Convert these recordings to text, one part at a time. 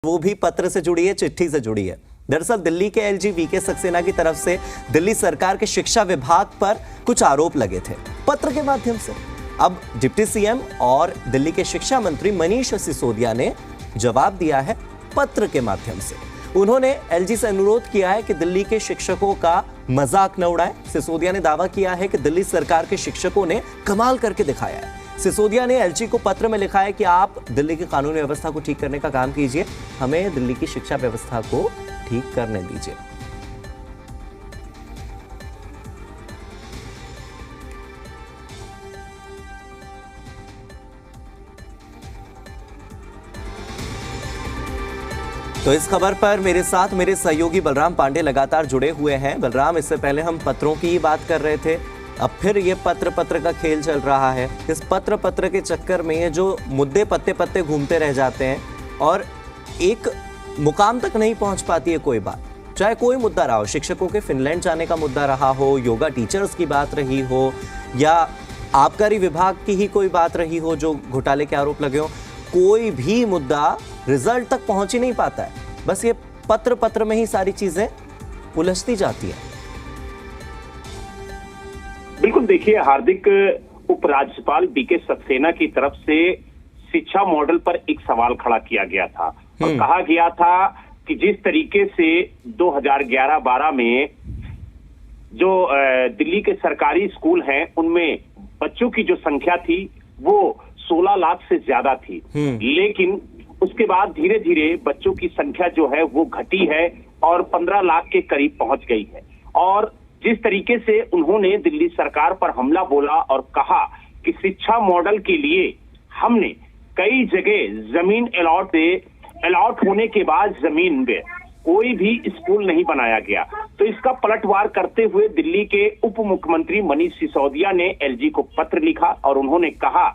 वो भी पत्र से जुड़ी है, चिट्ठी से जुड़ी है। दरअसल दिल्ली के एलजी वीके सक्सेना की तरफ से दिल्ली सरकार के शिक्षा विभाग पर कुछ आरोप लगे थे पत्र के माध्यम से। अब डिप्टी सीएम और दिल्ली के शिक्षा मंत्री मनीष सिसोदिया ने जवाब दिया है पत्र के माध्यम से। उन्होंने एलजी से अनुरोध किया है कि दिल्ली के शिक्षकों का मजाक न उड़ाए। सिसोदिया ने दावा किया है कि दिल्ली सरकार के शिक्षकों ने कमाल करके दिखाया है। सिसोदिया ने एलजी को पत्र में लिखा है कि आप दिल्ली की कानून व्यवस्था को ठीक करने का काम कीजिए, हमें दिल्ली की शिक्षा व्यवस्था को ठीक करने दीजिए। तो इस खबर पर मेरे साथ मेरे सहयोगी बलराम पांडे लगातार जुड़े हुए हैं। बलराम, इससे पहले हम पत्रों की ही बात कर रहे थे, अब फिर ये पत्र का खेल चल रहा है। इस पत्र के चक्कर में ये जो मुद्दे पत्ते पत्ते घूमते रह जाते हैं और एक मुकाम तक नहीं पहुंच पाती है कोई बात, चाहे कोई मुद्दा रहा हो। शिक्षकों के फिनलैंड जाने का मुद्दा रहा हो, योगा टीचर्स की बात रही हो, या आबकारी विभाग की ही कोई बात रही हो जो घोटाले के आरोप लगे हो, कोई भी मुद्दा रिजल्ट तक पहुंच ही नहीं पाता है। बस ये पत्र में ही सारी चीजें उलझती जाती है। बिल्कुल, देखिए हार्दिक, उपराज्यपाल बीके सक्सेना की तरफ से शिक्षा मॉडल पर एक सवाल खड़ा किया गया था और कहा गया था कि जिस तरीके से 2011-12 में जो दिल्ली के सरकारी स्कूल हैं उनमें बच्चों की जो संख्या थी वो 16 लाख से ज्यादा थी, लेकिन उसके बाद धीरे धीरे बच्चों की संख्या जो है वो घटी है और 15 लाख के करीब पहुंच गई है। और जिस तरीके से उन्होंने दिल्ली सरकार पर हमला बोला और कहा कि शिक्षा मॉडल के लिए हमने कई जगह जमीन अलॉट होने के बाद जमीन में कोई भी स्कूल नहीं बनाया गया, तो इसका पलटवार करते हुए दिल्ली के उप मुख्यमंत्री मनीष सिसोदिया ने एलजी को पत्र लिखा और उन्होंने कहा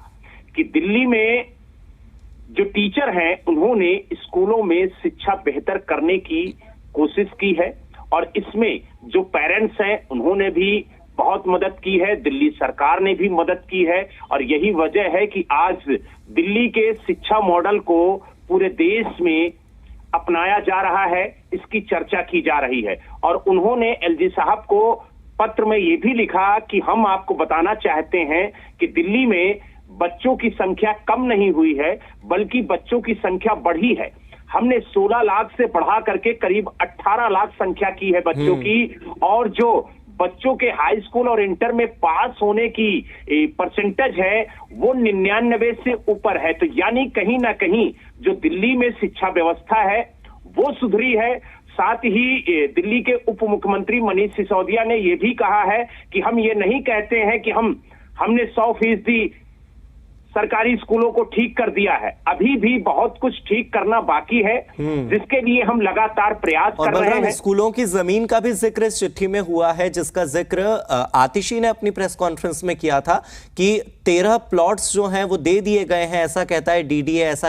कि दिल्ली में जो टीचर हैं उन्होंने स्कूलों में शिक्षा बेहतर करने की कोशिश की है और इसमें जो पेरेंट्स हैं उन्होंने भी बहुत मदद की है, दिल्ली सरकार ने भी मदद की है और यही वजह है कि आज दिल्ली के शिक्षा मॉडल को पूरे देश में अपनाया जा रहा है, इसकी चर्चा की जा रही है। और उन्होंने एलजी साहब को पत्र में ये भी लिखा कि हम आपको बताना चाहते हैं कि दिल्ली में बच्चों की संख्या कम नहीं हुई है बल्कि बच्चों की संख्या बढ़ी है। हमने 16 लाख से बढ़ा करके करीब 18 लाख संख्या की है बच्चों की, और जो बच्चों के हाई स्कूल और इंटर में पास होने की परसेंटेज है वो 99 से ऊपर है। तो यानी कहीं ना कहीं जो दिल्ली में शिक्षा व्यवस्था है वो सुधरी है। साथ ही दिल्ली के उप मुख्यमंत्री मनीष सिसोदिया ने ये भी कहा है कि हम ये नहीं कहते हैं कि हमने 100% सरकारी स्कूलों को ठीक कर दिया है, अभी भी बहुत कुछ ठीक करना बाकी है जिसके लिए हम लगातार प्रयास कर रहे हैं। स्कूलों की जमीन का भी जिक्र इस चिट्ठी में हुआ है, जिसका जिक्र आतिशी ने अपनी प्रेस कॉन्फ्रेंस में किया था कि 13 प्लॉट्स जो हैं वो दे दिए गए हैं, ऐसा कहता है डीडीए। ऐसा